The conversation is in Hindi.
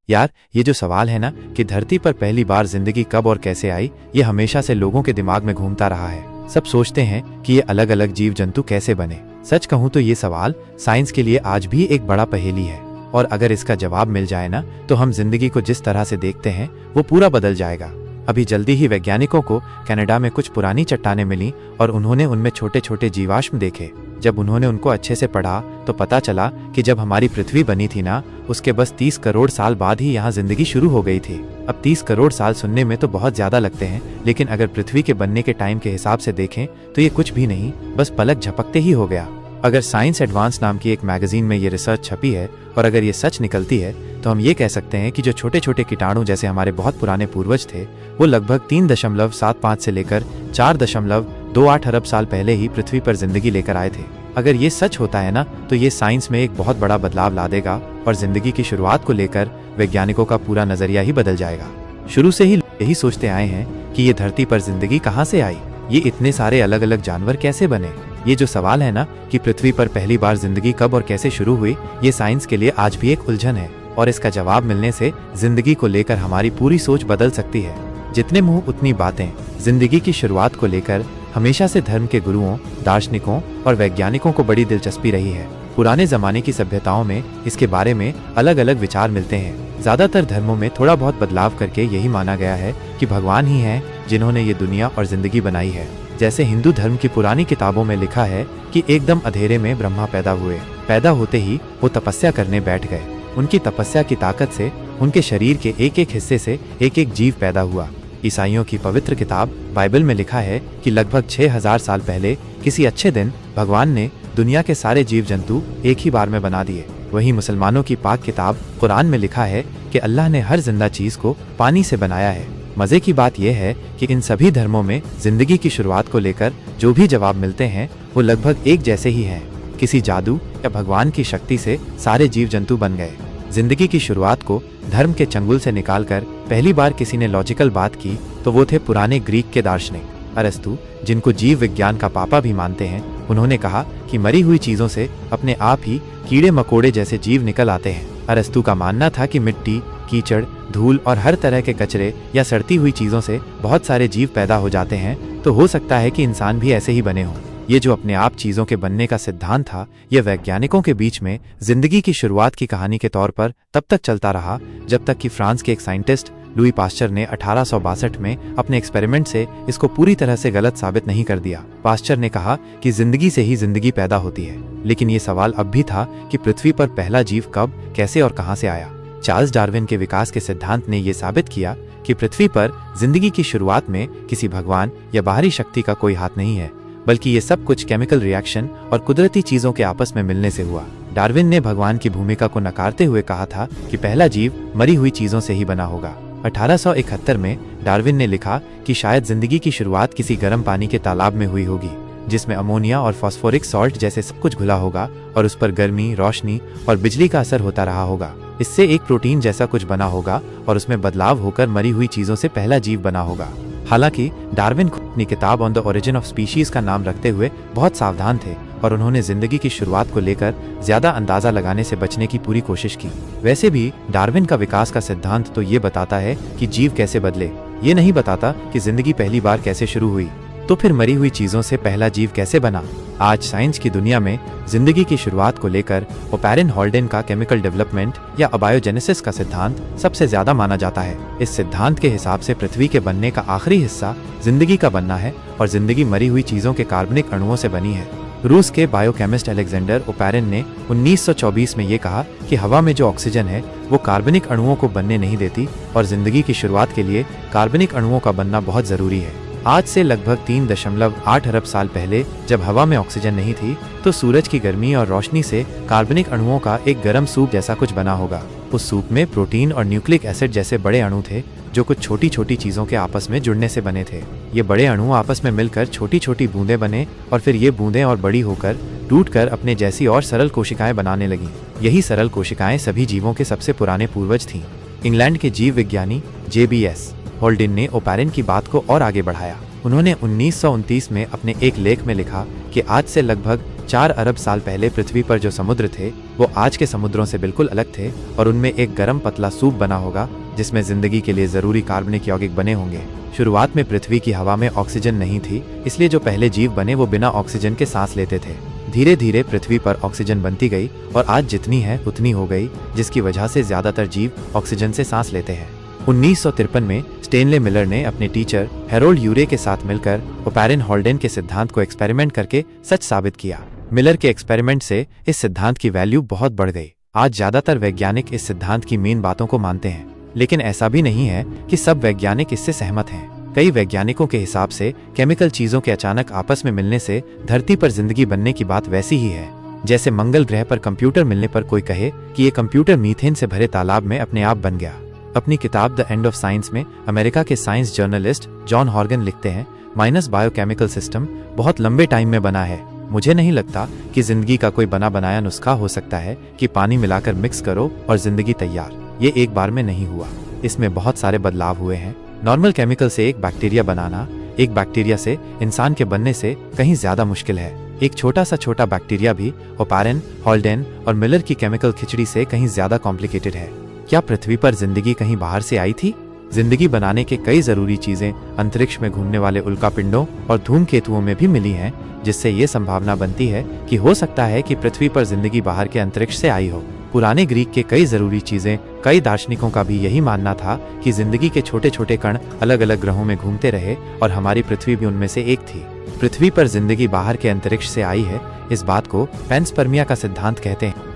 यार, ये जो सवाल है ना कि धरती पर पहली बार जिंदगी कब और कैसे आई, ये हमेशा से लोगों के दिमाग में घूमता रहा है। सब सोचते हैं कि ये अलग अलग जीव जंतु कैसे बने। सच कहूँ तो ये सवाल साइंस के लिए आज भी एक बड़ा पहेली है, और अगर इसका जवाब मिल जाए ना तो हम जिंदगी को जिस तरह से देखते हैं वो पूरा बदल जाएगा। अभी जल्दी ही वैज्ञानिकों को कनाडा में कुछ पुरानी चट्टानें मिली और उन्होंने उनमें छोटे छोटे जीवाश्म देखे। जब उन्होंने उनको अच्छे से पढ़ा तो पता चला कि जब हमारी पृथ्वी बनी थी ना, उसके बस 30 करोड़ साल बाद ही यहाँ जिंदगी शुरू हो गई थी। अब 30 करोड़ साल सुनने में तो बहुत ज्यादा लगते हैं, लेकिन अगर पृथ्वी के बनने के टाइम के हिसाब से देखें तो ये कुछ भी नहीं, बस पलक झपकते ही हो गया। अगर साइंस एडवांस नाम की एक मैगजीन में ये रिसर्च छपी है और अगर ये सच निकलती है तो हम ये कह सकते हैं कि जो छोटे छोटे कीटाणु जैसे हमारे बहुत पुराने पूर्वज थे, वो लगभग 3.75 से लेकर 4.28 अरब साल पहले ही पृथ्वी पर जिंदगी लेकर आए थे। अगर ये सच होता है ना तो ये साइंस में एक बहुत बड़ा बदलाव ला देगा और जिंदगी की शुरुआत को लेकर वैज्ञानिकों का पूरा नजरिया ही बदल जाएगा। शुरू से ही यही सोचते आए हैं कि ये धरती पर जिंदगी कहाँ से आई, ये इतने सारे अलग अलग जानवर कैसे बने। ये जो सवाल है ना कि पृथ्वी पर पहली बार जिंदगी कब और कैसे शुरू हुई, ये साइंस के लिए आज भी एक उलझन है, और इसका जवाब मिलने से जिंदगी को लेकर हमारी पूरी सोच बदल सकती है। जितने मुंह उतनी बातें। जिंदगी की शुरुआत को लेकर हमेशा से धर्म के गुरुओं, दार्शनिकों और वैज्ञानिकों को बड़ी दिलचस्पी रही है। पुराने जमाने की सभ्यताओं में इसके बारे में अलग अलग विचार मिलते हैं। ज्यादातर धर्मों में थोड़ा बहुत बदलाव करके यही माना गया है कि भगवान ही हैं जिन्होंने ये दुनिया और जिंदगी बनाई है। जैसे हिंदू धर्म की पुरानी किताबों में लिखा है कि एकदम अंधेरे में ब्रह्मा पैदा हुए। पैदा होते ही वो तपस्या करने बैठ गए। उनकी तपस्या की ताकत से उनके शरीर के एक एक हिस्से से एक एक जीव पैदा हुआ। ईसाइयों की पवित्र किताब बाइबल में लिखा है कि लगभग 6000 साल पहले किसी अच्छे दिन भगवान ने दुनिया के सारे जीव जंतु एक ही बार में बना दिए। वहीं मुसलमानों की पाक किताब कुरान में लिखा है कि अल्लाह ने हर जिंदा चीज को पानी से बनाया है। मजे की बात यह है कि इन सभी धर्मों में जिंदगी की शुरुआत को लेकर जो भी जवाब मिलते हैं वो लगभग एक जैसे ही हैं। किसी जादू या भगवान की शक्ति से सारे जीव जंतु बन गए। जिंदगी की शुरुआत को धर्म के चंगुल से निकालकर पहली बार किसी ने लॉजिकल बात की तो वो थे पुराने ग्रीक के दार्शनिक अरस्तु, जिनको जीव विज्ञान का पापा भी मानते हैं। उन्होंने कहा कि मरी हुई चीजों से अपने आप ही कीड़े मकोड़े जैसे जीव निकल आते हैं। अरस्तु का मानना था कि मिट्टी, कीचड़, धूल और हर तरह के कचरे या सड़ती हुई चीजों से बहुत सारे जीव पैदा हो जाते हैं, तो हो सकता है कि इंसान भी ऐसे ही बने हों। ये जो अपने आप चीजों के बनने का सिद्धांत था, यह वैज्ञानिकों के बीच में जिंदगी की शुरुआत की कहानी के तौर पर तब तक चलता रहा जब तक कि फ्रांस के एक साइंटिस्ट लुई पास्चर ने 1862 में अपने एक्सपेरिमेंट से इसको पूरी तरह से गलत साबित नहीं कर दिया। पास्चर ने कहा कि जिंदगी से ही जिंदगी पैदा होती है, लेकिन ये सवाल अब भी था कि पृथ्वी पर पहला जीव कब, कैसे और कहां से आया। चार्ल्स डार्विन के विकास के सिद्धांत ने यह साबित किया कि पृथ्वी पर जिंदगी की शुरुआत में किसी भगवान या बाहरी शक्ति का कोई हाथ नहीं है, बल्कि ये सब कुछ केमिकल रिएक्शन और कुदरती चीजों के आपस में मिलने से हुआ। डार्विन ने भगवान की भूमिका को नकारते हुए कहा था कि पहला जीव मरी हुई चीजों से ही बना होगा। 1871 में डार्विन ने लिखा कि शायद जिंदगी की शुरुआत किसी गर्म पानी के तालाब में हुई होगी, जिसमें अमोनिया और फास्फोरिक सॉल्ट जैसे सब कुछ घुला होगा और उस पर गर्मी, रोशनी और बिजली का असर होता रहा होगा। इससे एक प्रोटीन जैसा कुछ बना होगा और उसमें बदलाव होकर मरी हुई चीजों से पहला जीव बना होगा। हालांकि डार्विन अपनी किताब on the origin of species का नाम रखते हुए बहुत सावधान थे और उन्होंने जिंदगी की शुरुआत को लेकर ज्यादा अंदाजा लगाने से बचने की पूरी कोशिश की। वैसे भी डार्विन का विकास का सिद्धांत तो ये बताता है कि जीव कैसे बदले, ये नहीं बताता कि जिंदगी पहली बार कैसे शुरू हुई। तो फिर मरी हुई चीजों से पहला जीव कैसे बना? आज साइंस की दुनिया में जिंदगी की शुरुआत को लेकर ओपैरन हॉल्डेन का केमिकल डेवलपमेंट या अबायोजेनेसिस का सिद्धांत सबसे ज्यादा माना जाता है। इस सिद्धांत के हिसाब से पृथ्वी के बनने का आखिरी हिस्सा जिंदगी का बनना है और जिंदगी मरी हुई चीजों के कार्बनिक अणुओं से बनी है। रूस के बायोकेमिस्ट अलेक्जेंडर ओपैरन ने 1924 में ये कहा कि हवा में जो ऑक्सीजन है वो कार्बनिक अणुओं को बनने नहीं देती और जिंदगी की शुरुआत के लिए कार्बनिक अणुओं का बनना बहुत जरूरी है। आज से लगभग 3.8 अरब साल पहले जब हवा में ऑक्सीजन नहीं थी तो सूरज की गर्मी और रोशनी से कार्बनिक अणुओं का एक गर्म सूप जैसा कुछ बना होगा। उस सूप में प्रोटीन और न्यूक्लिक एसिड जैसे बड़े अणु थे जो कुछ छोटी छोटी चीजों के आपस में जुड़ने से बने थे। ये बड़े अणु आपस में मिलकर छोटी छोटी बूंदें बने और फिर ये बूंदें और बड़ी होकर टूटकर अपने जैसी और सरल कोशिकाएं बनाने लगी। यही सरल कोशिकाएं सभी जीवों के सबसे पुराने पूर्वज थीं। इंग्लैंड के जीव विज्ञानी JBS हॉल्डेन ने ओपैरिन की बात को और आगे बढ़ाया। उन्होंने 1929 में अपने एक लेख में लिखा कि आज से लगभग 4 अरब साल पहले पृथ्वी पर जो समुद्र थे वो आज के समुद्रों से बिल्कुल अलग थे और उनमें एक गर्म पतला सूप बना होगा जिसमें जिंदगी के लिए जरूरी कार्बनिक यौगिक बने होंगे। शुरुआत में पृथ्वी की हवा में ऑक्सीजन नहीं थी, इसलिए जो पहले जीव बने वो बिना ऑक्सीजन के सांस लेते थे। धीरे धीरे पृथ्वी पर ऑक्सीजन बनती गई और आज जितनी है उतनी हो गई, जिसकी वजह से ज्यादातर जीव ऑक्सीजन से सांस लेते हैं। 1953 में स्टेनले मिलर ने अपने टीचर हैरोल्ड यूरे के साथ मिलकर ओपैरिन हॉल्डेन के सिद्धांत को एक्सपेरिमेंट करके सच साबित किया। मिलर के एक्सपेरिमेंट से इस सिद्धांत की वैल्यू बहुत बढ़ गई। आज ज्यादातर वैज्ञानिक इस सिद्धांत की मेन बातों को मानते हैं, लेकिन ऐसा भी नहीं है कि सब वैज्ञानिक इससे सहमत हैं। कई वैज्ञानिकों के हिसाब से केमिकल चीजों के अचानक आपस में मिलने से धरती पर जिंदगी बनने की बात वैसी ही है जैसे मंगल ग्रह पर कंप्यूटर मिलने पर कोई कहे कि ये कंप्यूटर मीथेन से भरे तालाब में अपने आप बन गया। अपनी किताब द एंड ऑफ साइंस में अमेरिका के साइंस जर्नलिस्ट जॉन हॉर्गन लिखते हैं, माइनस बायोकेमिकल सिस्टम बहुत लंबे टाइम में बना है। मुझे नहीं लगता कि जिंदगी का कोई बना बनाया नुस्खा हो सकता है कि पानी मिलाकर मिक्स करो और जिंदगी तैयार। ये एक बार में नहीं हुआ, इसमें बहुत सारे बदलाव हुए हैं। नॉर्मल केमिकल से एक बैक्टीरिया बनाना एक बैक्टीरिया से इंसान के बनने से कहीं ज्यादा मुश्किल है। एक छोटा बैक्टीरिया भी ओपैरिन, हॉल्डेन और मिलर की केमिकल खिचड़ी से कहीं ज्यादा कॉम्प्लिकेटेड है। क्या पृथ्वी पर जिंदगी कहीं बाहर से आई थी? जिंदगी बनाने के कई जरूरी चीजें अंतरिक्ष में घूमने वाले उल्कापिंडों और धूमकेतुओं में भी मिली हैं, जिससे ये संभावना बनती है कि हो सकता है कि पृथ्वी पर जिंदगी बाहर के अंतरिक्ष से आई हो। पुराने ग्रीक के कई जरूरी चीजें, कई दार्शनिकों का भी यही मानना था कि जिंदगी के छोटे छोटे कण अलग अलग ग्रहों में घूमते रहे और हमारी पृथ्वी भी उनमें से एक थी। पृथ्वी पर जिंदगी बाहर के अंतरिक्ष से आई है, इस बात को पैंसपर्मिया का सिद्धांत कहते हैं।